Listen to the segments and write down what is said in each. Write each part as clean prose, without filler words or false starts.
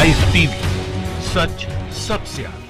Live TV, सच सबसे आगे।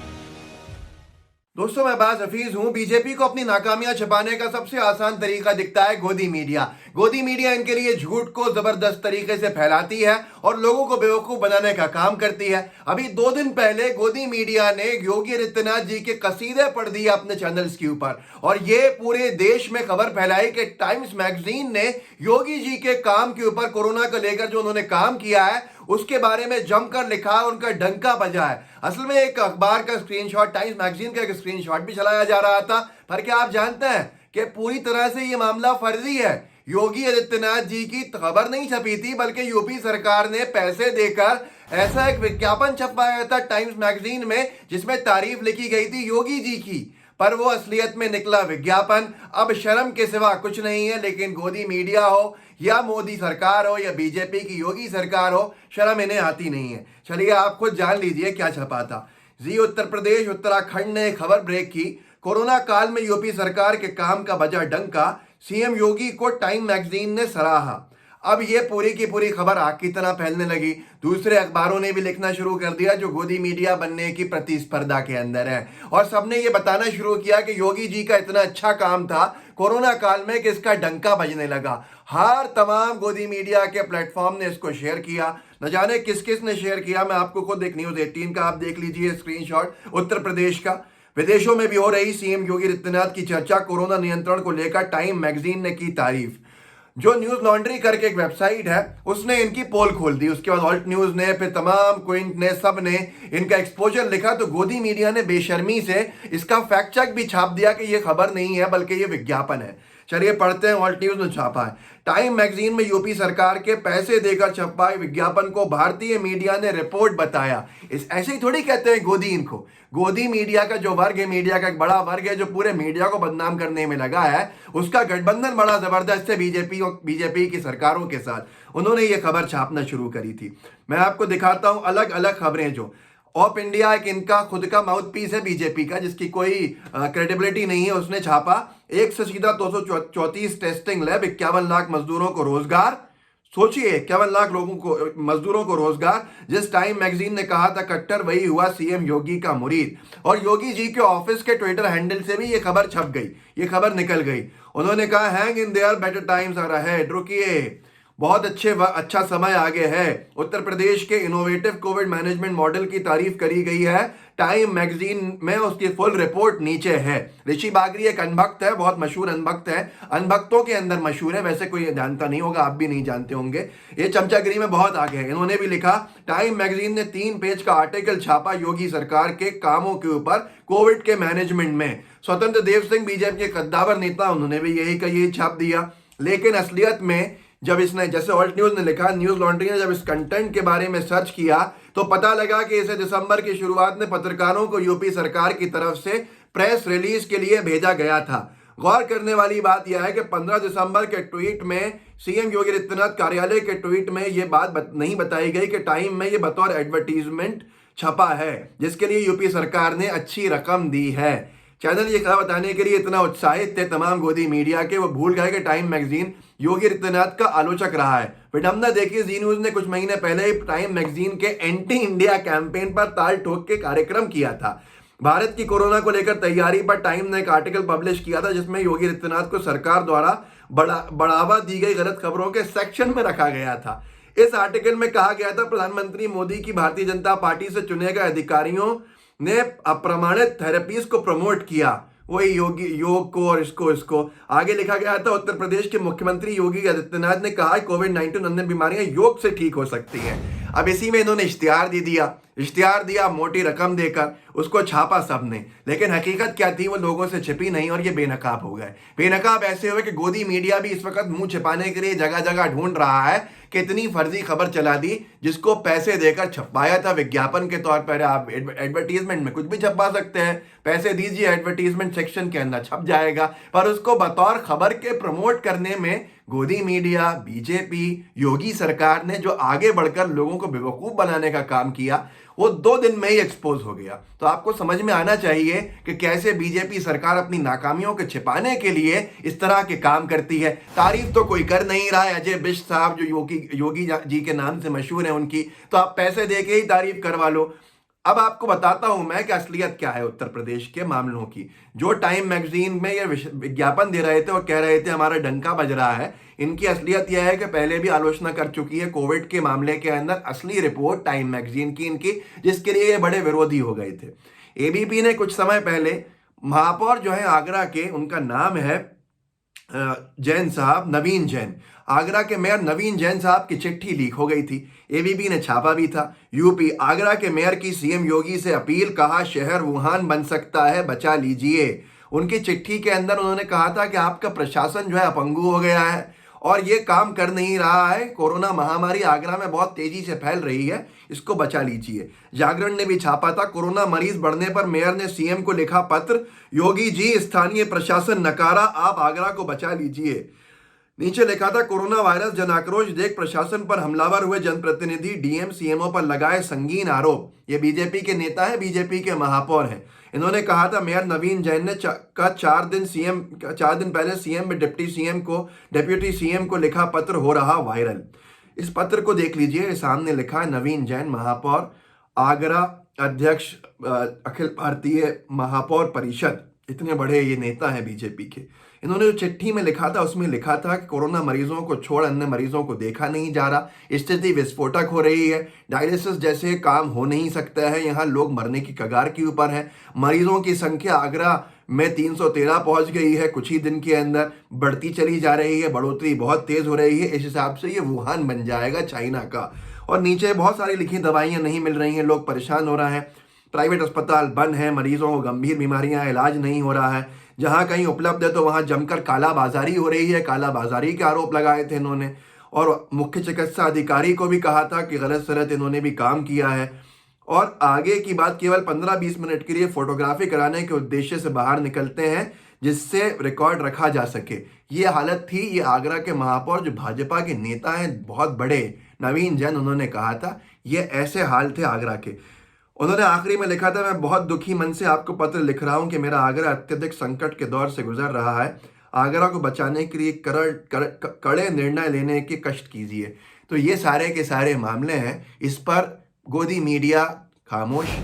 दोस्तों, मैं बाज हफीज हूं। बीजेपी को अपनी नाकामियां छिपाने का सबसे आसान तरीका दिखता है गोदी मीडिया। गोदी मीडिया इनके लिए झूठ को जबरदस्त तरीके से फैलाती है और लोगों को बेवकूफ बनाने का काम करती है। अभी 2 दिन पहले गोदी मीडिया ने योगी आदित्यनाथ जी के कसीदे पढ़ दिए अपने चैनल्स के ऊपर और ये पूरे देश में खबर फैलाई कि टाइम्स मैगजीन ने योगी जी के काम के ऊपर, कोरोना को लेकर जो उन्होंने काम किया है उसके बारे में जमकर लिखा, उनका डंका बजा है। असल में एक अखबार का स्क्रीनशॉट, टाइम्स मैगजीन का एक स्क्रीनशॉट भी चलाया जा रहा था। पर क्या आप जानते हैं कि पूरी तरह से ये मामला फर्जी है। योगी आदित्यनाथ जी की खबर नहीं छपी थी, बल्कि यूपी सरकार ने पैसे देकर ऐसा एक विज्ञापन छपवाया था टाइम्स मैगजीन में जिसमें तारीफ लिखी गई थी योगी जी की, पर वो असलियत में निकला विज्ञापन। अब शर्म के सिवा कुछ नहीं है। लेकिन गोदी मीडिया हो या मोदी सरकार हो या बीजेपी की योगी सरकार हो, शर्म इन्हें आती नहीं है। चलिए आप खुद जान लीजिए क्या छपा था। जी उत्तर प्रदेश उत्तराखंड ने खबर ब्रेक की। कोरोना काल में यूपी सरकार के काम का बजा डंका, सीएम योगी को टाइम मैगजीन ने सराहा। अब ये पूरी की पूरी खबर आग की तरह फैलने लगी। दूसरे अखबारों ने भी लिखना शुरू कर दिया जो गोदी मीडिया बनने की प्रतिस्पर्धा के अंदर है, और सबने ये बताना शुरू किया कि योगी जी का इतना अच्छा काम था कोरोना काल में कि इसका डंका बजने लगा। हर तमाम गोदी मीडिया के प्लेटफॉर्म ने इसको शेयर किया। न जाने किस किस ने शेयर किया, मैं आपको खुद एक न्यूज 18 का आप देख लीजिए स्क्रीनशॉट, उत्तर प्रदेश का। विदेशों में भी हो रही सीएम योगी आदित्यनाथ की चर्चा, कोरोना नियंत्रण को लेकर टाइम मैगजीन ने की तारीफ। जो न्यूज लॉन्ड्री करके एक वेबसाइट है उसने इनकी पोल खोल दी। उसके बाद ऑल्ट न्यूज ने, फिर तमाम क्विंट ने, सब ने इनका एक्सपोजर लिखा। तो गोदी मीडिया ने बेशर्मी से इसका फैक्ट चेक भी छाप दिया कि ये खबर नहीं है बल्कि ये विज्ञापन है। चलिए पढ़ते हैं ऑल्ट न्यूज ने छापा है। टाइम मैगजीन में यूपी सरकार के पैसे देकर छपवाए विज्ञापन को भारतीय मीडिया ने रिपोर्ट बताया। इस ऐसे ही थोड़ी कहते हैं गोदी इनको। गोदी मीडिया का जो वर्ग है, मीडिया का एक बड़ा वर्ग है जो पूरे मीडिया को बदनाम करने में लगा है, उसका गठबंधन बड़ा जबरदस्त है बीजेपी की सरकारों के साथ। उन्होंने ये खबर छापना शुरू करी थी। मैं आपको दिखाता हूं अलग अलग खबरें। जो ऑप इंडिया एक इनका खुद का माउथ पीस है बीजेपी का, जिसकी कोई क्रेडिबिलिटी नहीं है, उसने छापा एक से सीधा 234 टेस्टिंग लैब, 51 लाख मजदूरों को रोजगार। सोचिए 51 लाख लोगों को, मजदूरों को रोजगार। जिस टाइम मैगजीन ने कहा था कट्टर, वही हुआ सीएम योगी का मुरीद। और योगी जी के ऑफिस के ट्विटर हैंडल से भी ये खबर छप गई, ये खबर निकल गई। उन्होंने कहा hang in there, better times are ahead. रुकिए, बहुत अच्छा समय आगे है। उत्तर प्रदेश के इनोवेटिव कोविड मैनेजमेंट मॉडल की तारीफ करी गई है टाइम मैगजीन में, उसकी फुल रिपोर्ट नीचे है। ऋषि बागरी एक अनभक्त है, बहुत मशहूर अनभक्त है, अनभक्तों के अंदर मशहूर है, वैसे कोई जानता नहीं होगा, आप भी नहीं जानते होंगे। ये चमचागिरी में बहुत आगे है। इन्होंने भी लिखा, टाइम मैगजीन ने 3 पेज का आर्टिकल छापा योगी सरकार के कामों के ऊपर कोविड के मैनेजमेंट में। स्वतंत्र देव सिंह बीजेपी के कद्दावर नेता, उन्होंने भी यही छाप दिया। लेकिन असलियत में जब इसने, जैसे ऑल्ट न्यूज ने लिखा, न्यूज लॉन्ड्री ने जब इस कंटेंट के बारे में सर्च किया तो पता लगा कि इसे दिसंबर की शुरुआत में पत्रकारों को यूपी सरकार की तरफ से प्रेस रिलीज के लिए भेजा गया था। गौर करने वाली बात यह है कि 15 दिसंबर के ट्वीट में सीएम योगी आदित्यनाथ कार्यालय के ट्वीट में यह बात नहीं बताई गई कि टाइम में यह बतौर एडवर्टीजमेंट छपा है, जिसके लिए यूपी सरकार ने अच्छी रकम दी है। चैनल ये खबर बताने के लिए इतना उत्साहित थे तमाम गोदी मीडिया के, वो भूल गए कि टाइम मैगजीन योगी आदित्यनाथ का आलोचक रहा है। विडंबना देखिए, जी न्यूज ने कुछ महीने पहले ही टाइम मैगजीन के एंटी इंडिया कैंपेन पर ताल ठोक के कार्यक्रम किया था। भारत की कोरोना को लेकर तैयारी पर टाइम ने एक आर्टिकल पब्लिश किया था जिसमें योगी आदित्यनाथ को सरकार द्वारा बढ़ावा दी गई गलत खबरों के सेक्शन में रखा गया था। इस आर्टिकल में कहा गया था प्रधानमंत्री मोदी की भारतीय जनता पार्टी से चुने गए अधिकारियों ने अप्रमाणित थेरेपीज को प्रमोट किया, वही योग को और इसको आगे लिखा गया था। उत्तर प्रदेश के मुख्यमंत्री योगी आदित्यनाथ ने कहा कोविड-19 अन्य बीमारियां योग से ठीक हो सकती हैं। अब इसी में इन्होंने इश्तिहार दिया मोटी रकम देकर, उसको छापा सबने। लेकिन हकीकत क्या थी वो लोगों से छिपी नहीं और ये बेनकाब हो गए। बेनकाब ऐसे हुए कि गोदी मीडिया भी इस वक्त मुंह छिपाने के लिए जगह जगह ढूंढ रहा है कि इतनी फर्जी खबर चला दी जिसको पैसे देकर छपवाया था विज्ञापन के तौर पर। आप एडवर्टीजमेंट में कुछ भी छपवा सकते हैं, पैसे दीजिए, एडवर्टीजमेंट सेक्शन के अंदर छप जाएगा। पर उसको बतौर खबर के प्रमोट करने में गोदी मीडिया, बीजेपी, योगी सरकार ने जो आगे बढ़कर लोगों को बेवकूफ बनाने का काम किया, वो 2 दिन में ही एक्सपोज हो गया। तो आपको समझ में आना चाहिए कि कैसे बीजेपी सरकार अपनी नाकामियों को छिपाने के लिए इस तरह के काम करती है। तारीफ तो कोई कर नहीं रहा है, अजय बिष्ट साहब जो योगी जी के नाम से मशहूर है उनकी, तो आप पैसे दे के ही तारीफ करवा लो। अब आपको बताता हूं मैं कि असलियत क्या है उत्तर प्रदेश के मामलों की। जो टाइम मैगजीन में ये विज्ञापन दे रहे थे और कह रहे थे हमारा डंका बज रहा है, इनकी असलियत यह है कि पहले भी आलोचना कर चुकी है कोविड के मामले के अंदर। असली रिपोर्ट टाइम मैगजीन की इनकी, जिसके लिए ये बड़े विरोधी हो गए थे। एबीपी ने कुछ समय पहले महापौर जो है आगरा के, उनका नाम है जैन साहब, नवीन जैन, आगरा के मेयर नवीन जैन साहब की चिट्ठी लीक हो गई थी। एबीपी ने छापा भी था। यूपी, आगरा के मेयर की सीएम योगी से अपील, कहा शहर वुहान बन सकता है, बचा लीजिए। उनकी चिट्ठी के अंदर उन्होंने कहा था कि आपका प्रशासन जो है अपंगु हो गया है और ये काम कर नहीं रहा है। कोरोना महामारी आगरा में बहुत तेजी से फैल रही है, इसको बचा लीजिए। जागरण ने भी छापा था, कोरोना मरीज बढ़ने पर मेयर ने सीएम को लिखा पत्र, योगी जी स्थानीय प्रशासन नकारा, आप आगरा को बचा लीजिए। नीचे लिखा था, कोरोना वायरस जन आक्रोश देख प्रशासन पर हमलावर हुए जनप्रतिनिधि, डीएम सीएमओ पर लगाए संगीन आरोप। ये बीजेपी के नेता है, बीजेपी के महापौर हैं। इन्होंने कहा था मेयर नवीन जैन ने 4 दिन पहले सीएम में डिप्टी सीएम को लिखा पत्र हो रहा वायरल। इस पत्र को देख लीजिए, सामने लिखा है नवीन जैन, महापौर आगरा, अध्यक्ष अखिल भारतीय महापौर परिषद। इतने बड़े ये नेता हैं बीजेपी के। इन्होंने जो चिट्ठी में लिखा था उसमें लिखा था कि कोरोना मरीजों को छोड़ अन्य मरीजों को देखा नहीं जा रहा, स्थिति विस्फोटक हो रही है, डायलिसिस जैसे काम हो नहीं सकता है, यहाँ लोग मरने की कगार के ऊपर है। मरीजों की संख्या आगरा में 313 पहुंच गई है, कुछ ही दिन के अंदर बढ़ती चली जा रही है, बढ़ोतरी बहुत तेज हो रही है। इस हिसाब से ये वुहान बन जाएगा चाइना का। और नीचे बहुत सारी लिखी दवाइयाँ नहीं मिल रही हैं, लोग परेशान हो रहे हैं, प्राइवेट अस्पताल बंद हैं, मरीजों को गंभीर बीमारियां, इलाज नहीं हो रहा है, जहां कहीं उपलब्ध है तो वहां जमकर कालाबाजारी हो रही है। कालाबाजारी के आरोप लगाए थे इन्होंने और मुख्य चिकित्सा अधिकारी को भी कहा था कि गलत सलत इन्होंने भी काम किया है। और आगे की बात, केवल 15-20 मिनट के लिए फोटोग्राफी कराने के उद्देश्य से बाहर निकलते हैं जिससे रिकॉर्ड रखा जा सके। ये हालत थी। ये आगरा के महापौर जो भाजपा के नेता हैं बहुत बड़े, नवीन जैन, उन्होंने कहा था ये ऐसे हाल थे आगरा के। उन्होंने आखिरी में लिखा था, मैं बहुत दुखी मन से आपको पत्र लिख रहा हूं कि मेरा आगरा अत्यधिक संकट के दौर से गुजर रहा है। आगरा को बचाने के लिए कड़े निर्णय लेने के कष्ट कीजिए। तो ये सारे के सारे मामले हैं। इस पर गोदी मीडिया खामोश।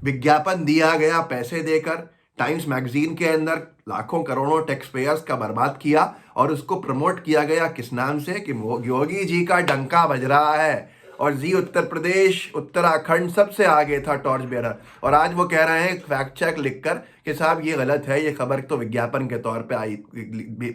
विज्ञापन दिया गया पैसे देकर, टाइम्स मैगजीन के अंदर लाखों करोड़ों टैक्स पेयर्स का बर्बाद किया और उसको प्रमोट किया गया किस नाम से कि योगी जी का डंका बज रहा है। और जी उत्तर प्रदेश, उत्तराखंड सबसे आगे था टॉर्च बेरर। और आज वो कह रहे हैं फैक्ट चेक लिखकर कि साहब ये गलत है, ये खबर तो विज्ञापन के तौर पे आई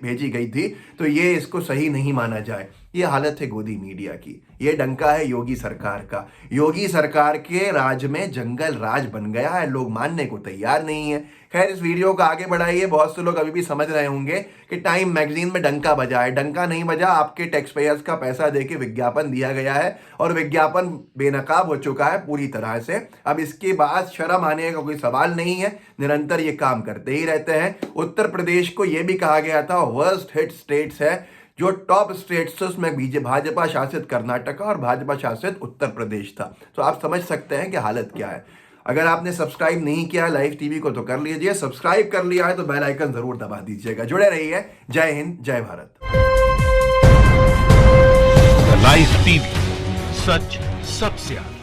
भेजी गई थी, तो ये इसको सही नहीं माना जाए। ये हालत है गोदी मीडिया की। ये डंका है योगी सरकार का। योगी सरकार के राज में जंगल राज बन गया है, लोग मानने को तैयार नहीं है। खैर, इस वीडियो को आगे बढ़ाइए। बहुत से लोग अभी भी समझ रहे होंगे कि टाइम मैगजीन में डंका बजा है। डंका नहीं बजा, आपके टैक्स पेयर्स का पैसा देके विज्ञापन दिया गया है और विज्ञापन बेनकाब हो चुका है पूरी तरह से। अब इसके बाद शर्म आने का कोई सवाल नहीं है, निरंतर ये काम करते ही रहते हैं। उत्तर प्रदेश को यह भी कहा गया था वर्स्ट हिट स्टेट्स है। जो टॉप स्टेट्स उसमें भाजपा शासित कर्नाटक और भाजपा शासित उत्तर प्रदेश था। तो आप समझ सकते हैं कि हालत क्या है। अगर आपने सब्सक्राइब नहीं किया लाइव टीवी को तो कर लीजिए, सब्सक्राइब कर लिया है तो बेल आइकन जरूर दबा दीजिएगा। जुड़े रहिए। जय हिंद, जय भारत। लाइव टीवी, सच सबसे आगे।